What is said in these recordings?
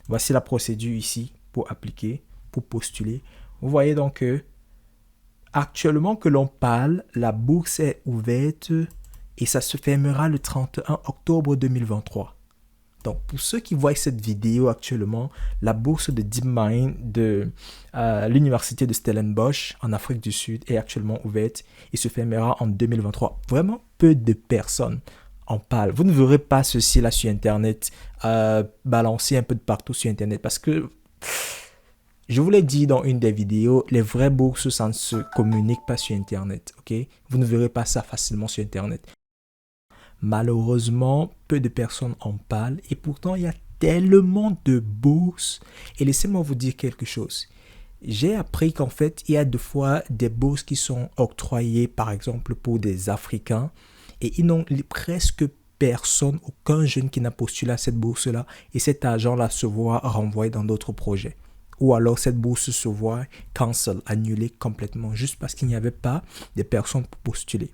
Voici la procédure ici pour appliquer, pour postuler. Vous voyez donc que actuellement que l'on parle, la bourse est ouverte et ça se fermera le 31 octobre 2023. Donc, pour ceux qui voient cette vidéo actuellement, la bourse de DeepMind de l'université de Stellenbosch en Afrique du Sud est actuellement ouverte et se fermera en 2023. Vraiment peu de personnes en parlent. Vous ne verrez pas ceci là sur Internet, balancer un peu de partout sur Internet parce que je vous l'ai dit dans une des vidéos, les vraies bourses, ça ne se communique pas sur Internet, ok? Vous ne verrez pas ça facilement sur Internet. Malheureusement, peu de personnes en parlent et pourtant il y a tellement de bourses. Et laissez-moi vous dire quelque chose. J'ai appris qu'en fait, il y a deux fois des bourses qui sont octroyées, par exemple, pour des Africains. Et ils n'ont presque personne, aucun jeune qui n'a postulé à cette bourse-là. Et cet argent-là se voit renvoyé dans d'autres projets. Ou alors cette bourse se voit cancel, annulée complètement, juste parce qu'il n'y avait pas de personnes pour postuler.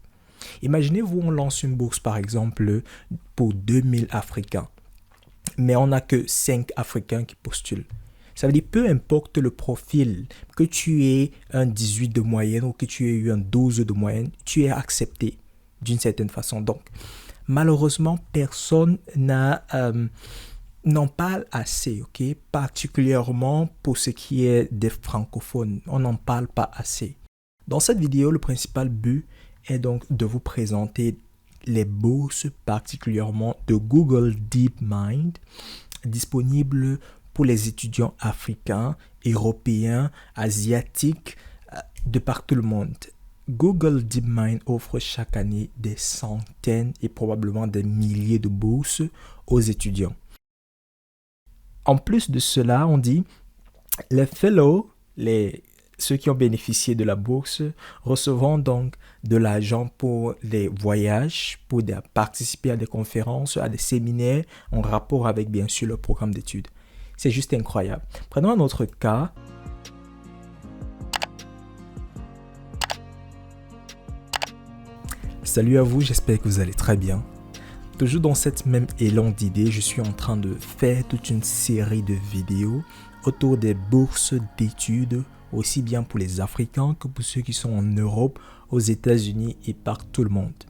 Imaginez-vous, on lance une bourse par exemple pour 2000 Africains, mais on n'a que 5 Africains qui postulent. Ça veut dire peu importe le profil, que tu aies un 18 de moyenne ou que tu aies eu un 12 de moyenne, tu es accepté d'une certaine façon. Donc, malheureusement, personne n'en parle assez, ok? Particulièrement pour ce qui est des francophones. On n'en parle pas assez. Dans cette vidéo, le principal but est donc de vous présenter les bourses particulièrement de Google DeepMind disponibles pour les étudiants africains, européens, asiatiques, de partout le monde. Google DeepMind offre chaque année des centaines et probablement des milliers de bourses aux étudiants. En plus de cela, on dit les fellows, ceux qui ont bénéficié de la bourse recevront donc de l'argent pour les voyages, pour participer à des conférences, à des séminaires en rapport avec bien sûr leur programme d'études. C'est juste incroyable. Prenons un autre cas. Salut à vous, j'espère que vous allez très bien. Toujours dans cette même élan d'idées, je suis en train de faire toute une série de vidéos autour des bourses d'études, aussi bien pour les Africains que pour ceux qui sont en Europe, aux États-Unis et partout le monde.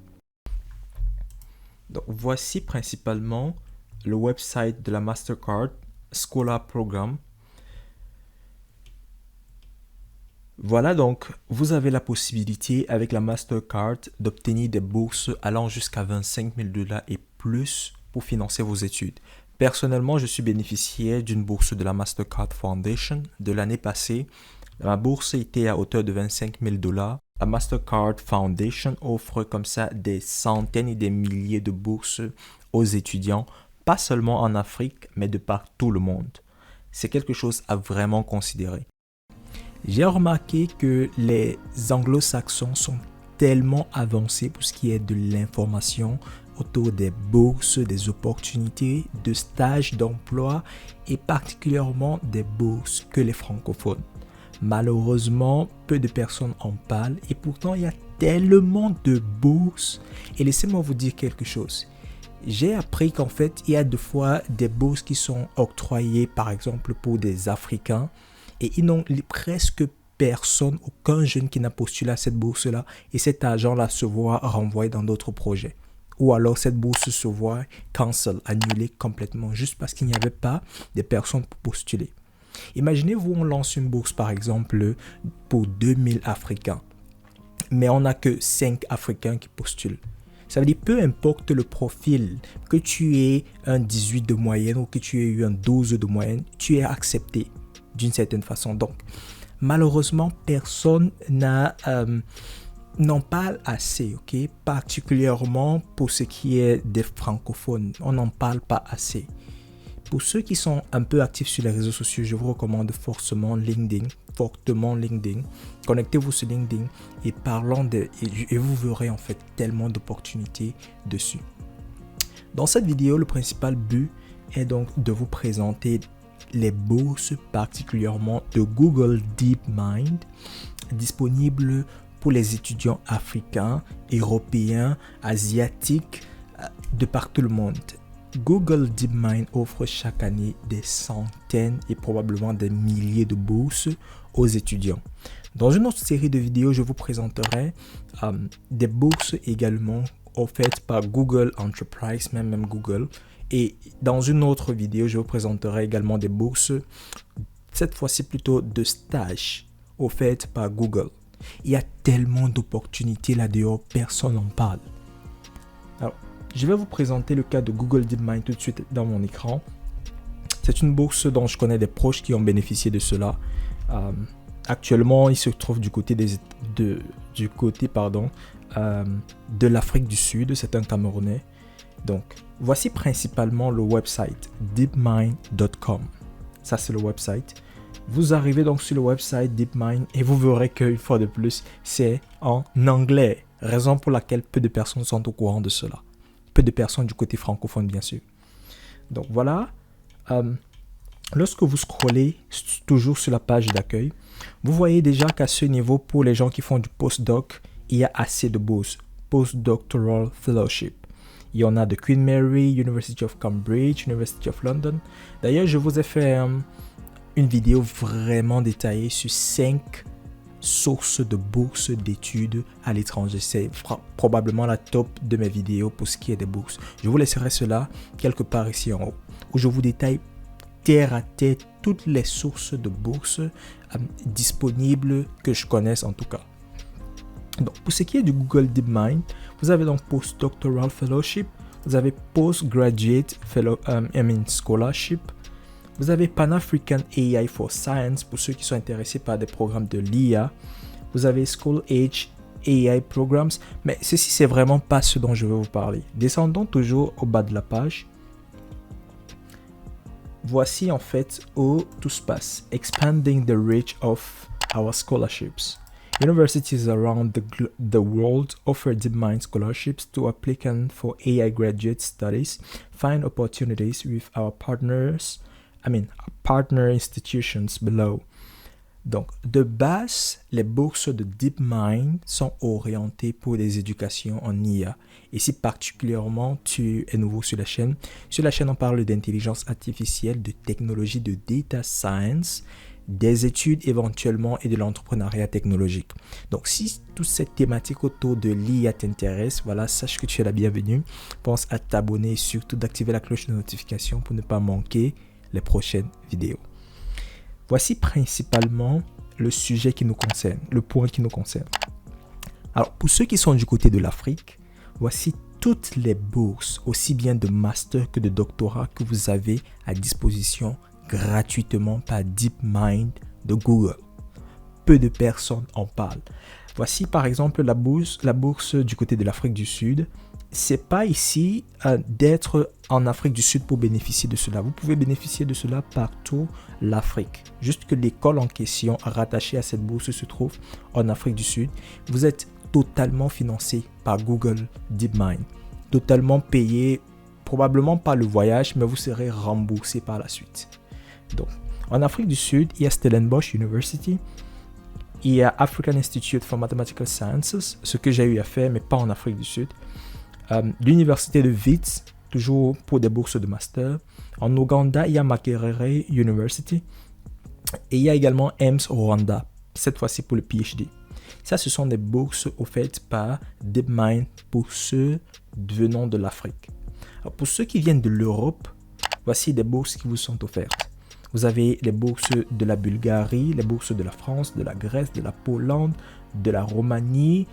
Donc voici principalement le website de la Mastercard Scholar Program. Voilà donc, vous avez la possibilité avec la Mastercard d'obtenir des bourses allant jusqu'à 25 000 $ et plus pour financer vos études. Personnellement, je suis bénéficiaire d'une bourse de la Mastercard Foundation de l'année passée. Ma bourse était à hauteur de 25 000 $. La Mastercard Foundation offre comme ça des centaines et des milliers de bourses aux étudiants, pas seulement en Afrique, mais de partout le monde. C'est quelque chose à vraiment considérer. J'ai remarqué que les anglo-saxons sont tellement avancés pour ce qui est de l'information autour des bourses, des opportunités, de stages, d'emploi et particulièrement des bourses que les francophones. Malheureusement, peu de personnes en parlent et pourtant il y a tellement de bourses. Et laissez-moi vous dire quelque chose. J'ai appris qu'en fait, il y a deux fois des bourses qui sont octroyées par exemple pour des Africains. Et ils n'ont presque personne, aucun jeune qui n'a postulé à cette bourse-là. Et cet argent-là se voit renvoyé dans d'autres projets. Ou alors cette bourse se voit cancel, annulée complètement, juste parce qu'il n'y avait pas de personnes pour postuler. Imaginez-vous, on lance une bourse par exemple pour 2000 Africains. Mais on n'a que 5 Africains qui postulent. Ça veut dire peu importe le profil, que tu aies un 18 de moyenne ou que tu aies eu un 12 de moyenne, tu es accepté d'une certaine façon. Donc, malheureusement, personne n'en parle assez, ok? Particulièrement pour ce qui est des francophones. On n'en parle pas assez. Pour ceux qui sont un peu actifs sur les réseaux sociaux, je vous recommande fortement LinkedIn. Connectez-vous sur LinkedIn et et vous verrez en fait tellement d'opportunités dessus. Dans cette vidéo, le principal but est donc de vous présenter les bourses particulièrement de Google DeepMind disponibles pour les étudiants africains, européens, asiatiques, de partout le monde. Google DeepMind offre chaque année des centaines et probablement des milliers de bourses aux étudiants. Dans une autre série de vidéos, je vous présenterai des bourses également offertes par Google Enterprise, même Google. Et dans une autre vidéo, je vous présenterai également des bourses, cette fois-ci plutôt de stage, offertes par Google. Il y a tellement d'opportunités là-dehors, personne n'en parle. Alors, je vais vous présenter le cas de Google DeepMind tout de suite dans mon écran. C'est une bourse dont je connais des proches qui ont bénéficié de cela. Actuellement, il se trouve du côté de l'Afrique du Sud. C'est un Camerounais. Donc, voici principalement le website deepmind.com. Ça, c'est le website. Vous arrivez donc sur le website DeepMind et vous verrez qu'une fois de plus, c'est en anglais. Raison pour laquelle peu de personnes sont au courant de cela. Peu de personnes du côté francophone, bien sûr. Donc voilà. Lorsque vous scrollez toujours sur la page d'accueil, vous voyez déjà qu'à ce niveau, pour les gens qui font du postdoc, il y a assez de bourses. Postdoctoral Fellowship. Il y en a de Queen Mary, University of Cambridge, University of London. D'ailleurs, je vous ai fait une vidéo vraiment détaillée sur 5 sources de bourses d'études à l'étranger. C'est probablement la top de mes vidéos pour ce qui est des bourses. Je vous laisserai cela quelque part ici en haut, où je vous détaille terre à terre toutes les sources de bourses disponibles que je connaisse en tout cas. Donc, pour ce qui est du Google DeepMind, vous avez donc Postdoctoral Fellowship, vous avez Postgraduate Scholarship, vous avez Pan-African AI for Science pour ceux qui sont intéressés par des programmes de l'IA, vous avez School Age AI Programs, mais ceci c'est vraiment pas ce dont je veux vous parler. Descendons toujours au bas de la page. Voici en fait où tout se passe. Expanding the reach of our scholarships. Universities around the world offer DeepMind scholarships to applicants for AI graduate studies. Find opportunities with our partner institutions below. Donc, de base, les bourses de DeepMind sont orientées pour des éducations en IA. Et si particulièrement tu es nouveau sur la chaîne, on parle d'intelligence artificielle, de technologie, de data science, des études éventuellement et de l'entrepreneuriat technologique. Donc, si toute cette thématique autour de l'IA t'intéresse, voilà, sache que tu es la bienvenue. Pense à t'abonner et surtout d'activer la cloche de notification pour ne pas manquer les prochaines vidéos. Voici principalement le sujet qui nous concerne, le point qui nous concerne. Alors, pour ceux qui sont du côté de l'Afrique, voici toutes les bourses, aussi bien de master que de doctorat, que vous avez à disposition gratuitement par DeepMind de Google. Peu de personnes en parlent. Voici par exemple la bourse du côté de l'Afrique du Sud. C'est pas ici d'être en Afrique du Sud pour bénéficier de cela. Vous pouvez bénéficier de cela partout l'Afrique. Juste que l'école en question rattachée à cette bourse se trouve en Afrique du Sud. Vous êtes totalement financé par Google DeepMind. Totalement payé, probablement pas le voyage, mais vous serez remboursé par la suite. Donc, en Afrique du Sud, il y a Stellenbosch University. Il y a African Institute for Mathematical Sciences, ce que j'ai eu à faire, mais pas en Afrique du Sud. L'université de Wits, toujours pour des bourses de master. En Ouganda, il y a Makerere University. Et il y a également EMS Rwanda, cette fois-ci pour le PhD. Ça, ce sont des bourses offertes par DeepMind pour ceux venant de l'Afrique. Alors, pour ceux qui viennent de l'Europe, voici des bourses qui vous sont offertes. Vous avez les bourses de la Bulgarie, les bourses de la France, de la Grèce, de la Pologne, de la Roumanie,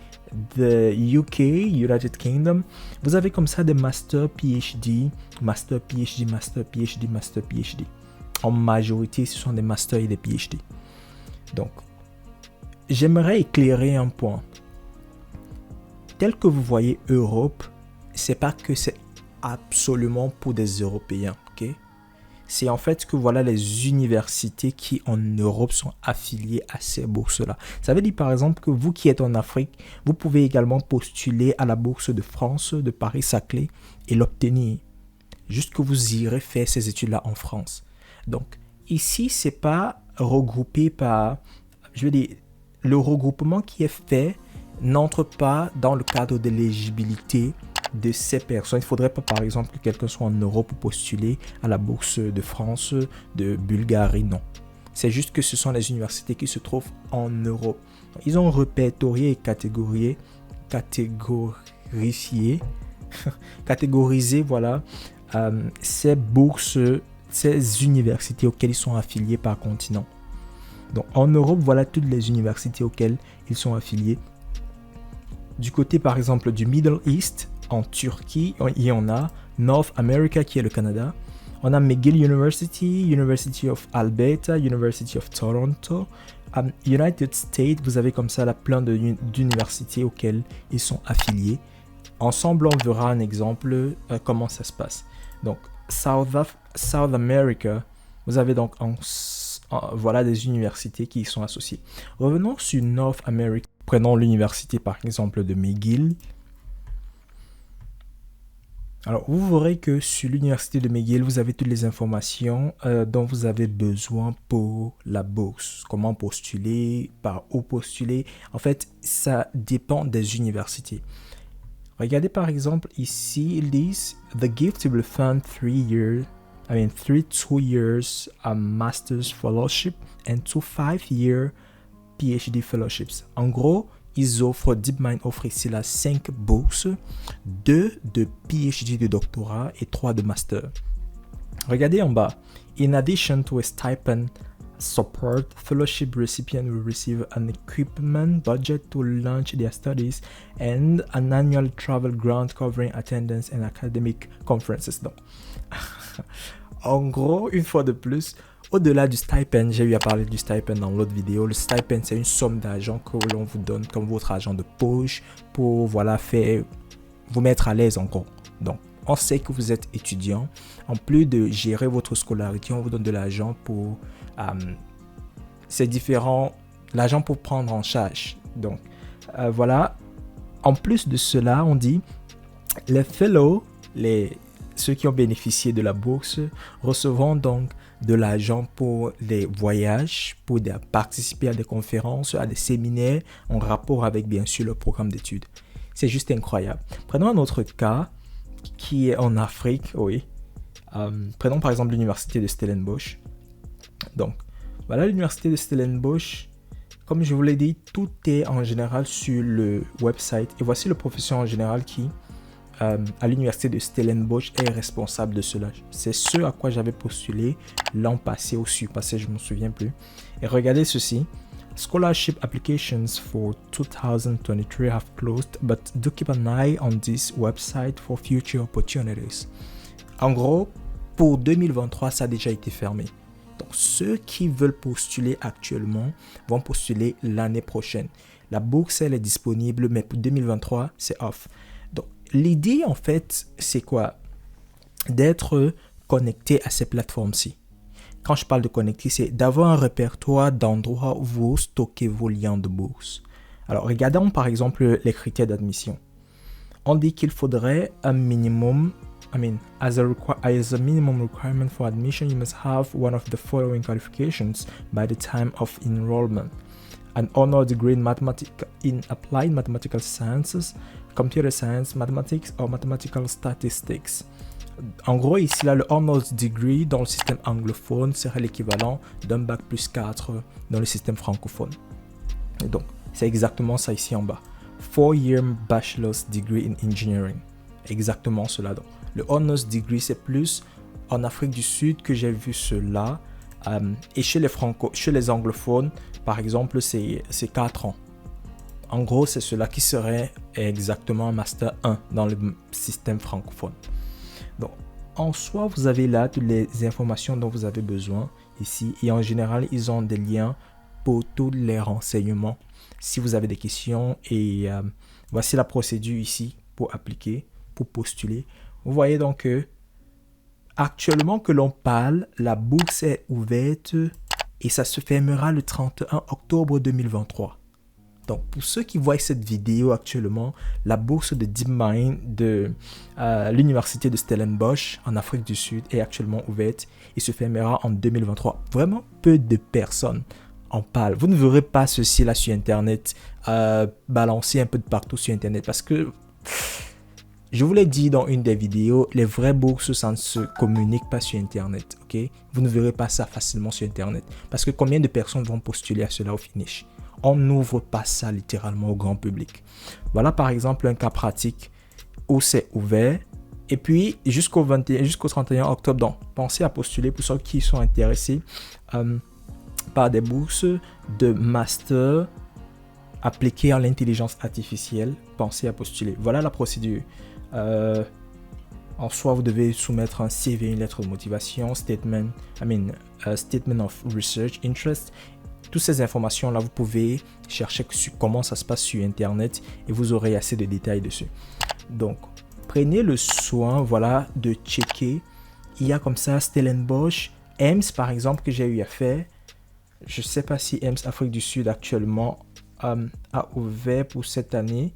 de UK, United Kingdom. Vous avez comme ça des Master PhD, Master PhD, Master PhD, Master PhD. En majorité, ce sont des Masters et des PhD. Donc, j'aimerais éclairer un point. Tel que vous voyez Europe, c'est pas que c'est absolument pour des Européens, ok? C'est en fait que voilà les universités qui en Europe sont affiliées à ces bourses-là. Ça veut dire par exemple que vous qui êtes en Afrique, vous pouvez également postuler à la bourse de France, de Paris-Saclay et l'obtenir. Juste que vous irez faire ces études-là en France. Donc ici, c'est pas regroupé par, je veux dire, le regroupement qui est fait n'entre pas dans le cadre de l'éligibilité de ces personnes. Il ne faudrait pas, par exemple, que quelqu'un soit en Europe pour postuler à la bourse de France, de Bulgarie, non. C'est juste que ce sont les universités qui se trouvent en Europe. Ils ont répertorié et catégorisé, voilà, ces bourses, ces universités auxquelles ils sont affiliés par continent. Donc en Europe, voilà toutes les universités auxquelles ils sont affiliés. Du côté par exemple du Middle East, en Turquie, il y en a North America qui est le Canada. On a McGill University, University of Alberta, University of Toronto. United States, vous avez comme ça là plein d'universités auxquelles ils sont affiliés. Ensemble, on verra un exemple comment ça se passe. Donc South America, vous avez donc voilà des universités qui y sont associées. Revenons sur North America. Prenons l'université par exemple de McGill. Alors, vous verrez que sur l'université de McGill, vous avez toutes les informations dont vous avez besoin pour la bourse. Comment postuler, par où postuler. En fait, ça dépend des universités. Regardez par exemple ici, ils disent The gift will fund 2 years master's fellowship and 2 5-year PhD fellowships. En gros, DeepMind offre ici là 5 bourses, 2 de PhD de doctorat et 3 de master. Regardez en bas. In addition to a stipend support, fellowship recipient will receive an equipment budget to launch their studies and an annual travel grant covering attendance and academic conferences. Donc, en gros, une fois de plus, au-delà du stipend, j'ai eu à parler du stipend dans l'autre vidéo. Le stipend, c'est une somme d'argent que l'on vous donne comme votre argent de poche pour faire vous mettre à l'aise en gros. Donc, on sait que vous êtes étudiant. En plus de gérer votre scolarité, on vous donne de l'argent pour c'est différent, l'argent pour prendre en charge. Donc, voilà. En plus de cela, on dit les fellows, ceux qui ont bénéficié de la bourse, recevront donc de l'argent pour les voyages, pour participer à des conférences, à des séminaires en rapport avec bien sûr le programme d'études. C'est juste incroyable. Prenons un autre cas qui est en Afrique, oui. Prenons par exemple l'université de Stellenbosch. Donc, voilà l'université de Stellenbosch. Comme je vous l'ai dit, tout est en général sur le website. Et voici le professeur en général qui, à l'université de Stellenbosch, est responsable de cela. C'est ce à quoi j'avais postulé l'an passé ou surpassé, je ne me souviens plus. Et regardez ceci. Scholarship applications for 2023 have closed, but do keep an eye on this website for future opportunities. En gros, pour 2023, ça a déjà été fermé. Donc, ceux qui veulent postuler actuellement vont postuler l'année prochaine. La bourse, elle est disponible, mais pour 2023, c'est off. Donc, l'idée, en fait, c'est quoi? D'être connecté à ces plateformes-ci. Quand je parle de connecter, c'est d'avoir un répertoire d'endroits où vous stockez vos liens de bourse. Alors, regardons par exemple les critères d'admission. On dit qu'il faudrait un minimum, as a minimum requirement for admission, you must have one of the following qualifications by the time of enrollment. An honor degree in applied mathematical sciences, computer science, mathematics or mathematical statistics. En gros, ici, là, le Honors Degree dans le système anglophone serait l'équivalent d'un bac plus 4 dans le système francophone. Et donc, c'est exactement ça ici en bas. 4-year Bachelor's Degree in Engineering. Exactement cela. Donc, le Honors Degree, c'est plus en Afrique du Sud que j'ai vu cela. Et chez les anglophones, par exemple, c'est 4 ans. En gros, c'est cela qui serait exactement un Master 1 dans le système francophone. Donc, en soi, vous avez là toutes les informations dont vous avez besoin ici. Et en général, ils ont des liens pour tous les renseignements. Si vous avez des questions, et voici la procédure ici pour appliquer, pour postuler. Vous voyez donc que actuellement que l'on parle, la bourse est ouverte et ça se fermera le 31 octobre 2023. Donc, pour ceux qui voient cette vidéo actuellement, la bourse de DeepMind de l'université de Stellenbosch en Afrique du Sud est actuellement ouverte et se fermera en 2023. Vraiment peu de personnes en parlent. Vous ne verrez pas ceci là sur Internet, balancer un peu de partout sur Internet parce que Je vous l'ai dit dans une des vidéos, les vraies bourses, ça ne se communique pas sur Internet, ok? Vous ne verrez pas ça facilement sur Internet. Parce que combien de personnes vont postuler à cela au finish? On n'ouvre pas ça littéralement au grand public. Voilà par exemple un cas pratique où c'est ouvert. Et puis jusqu'au 31 octobre, donc pensez à postuler pour ceux qui sont intéressés par des bourses de master appliquées à l'intelligence artificielle. Pensez à postuler. Voilà la procédure. En soi, vous devez soumettre un CV, une lettre de motivation, statement of research interest. Toutes ces informations-là, vous pouvez chercher comment ça se passe sur Internet et vous aurez assez de détails dessus. Donc, prenez le soin, voilà, de checker. Il y a comme ça Stellenbosch, EMS par exemple que j'ai eu à faire. Je ne sais pas si EMS Afrique du Sud actuellement a ouvert pour cette année.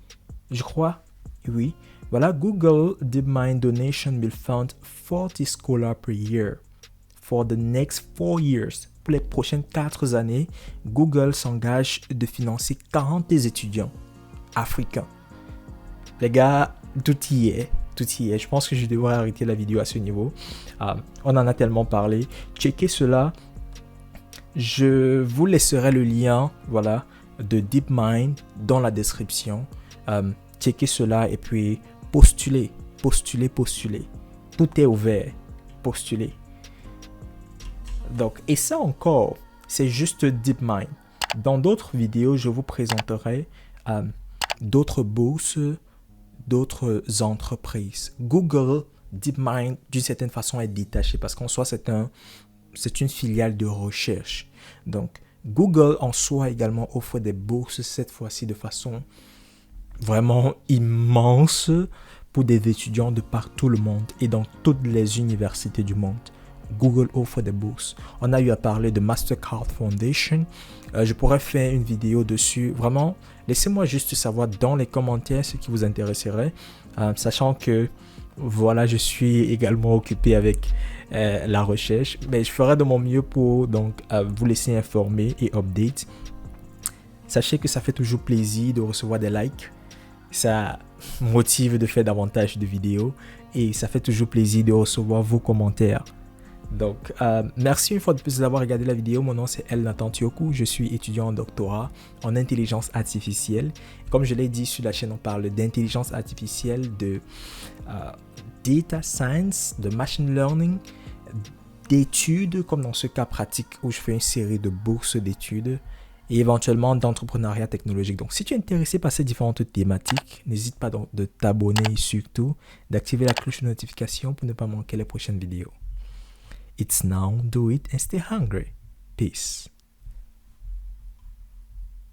Je crois, oui. Voilà, Google DeepMind donation will fund 40 scholars per year for the next 4 years. Pour les prochaines 4 années, Google s'engage de financer 40 étudiants africains. Les gars, tout y est. Tout y est. Je pense que je devrais arrêter la vidéo à ce niveau. On en a tellement parlé. Checkez cela. Je vous laisserai le lien, voilà, de DeepMind dans la description. Checkez cela et puis postulez. Tout est ouvert. Postulez. Donc, et ça encore, c'est juste DeepMind. Dans d'autres vidéos, je vous présenterai d'autres bourses, d'autres entreprises. Google, DeepMind, d'une certaine façon, est détaché parce qu'en soi, c'est une filiale de recherche. Donc, Google en soi également offre des bourses, cette fois-ci de façon vraiment immense pour des étudiants de partout le monde et dans toutes les universités du monde. Google offre des bourses. On a eu à parler de Mastercard Foundation. Je pourrais faire une vidéo dessus. Vraiment, laissez-moi juste savoir dans les commentaires ce qui vous intéresserait. Sachant que, voilà, je suis également occupé avec la recherche. Mais je ferai de mon mieux pour donc vous laisser informer et update. Sachez que ça fait toujours plaisir de recevoir des likes. Ça motive de faire davantage de vidéos. Et ça fait toujours plaisir de recevoir vos commentaires. Donc, merci une fois de plus d'avoir regardé la vidéo. Mon nom c'est El Nathan Tiokou. Je suis étudiant en doctorat en intelligence artificielle. Comme je l'ai dit sur la chaîne, on parle d'intelligence artificielle, de data science, de machine learning, d'études, comme dans ce cas pratique où je fais une série de bourses d'études et éventuellement d'entrepreneuriat technologique. Donc, si tu es intéressé par ces différentes thématiques, n'hésite pas donc de t'abonner et surtout d'activer la cloche de notification pour ne pas manquer les prochaines vidéos. It's now, do it and stay hungry. Peace.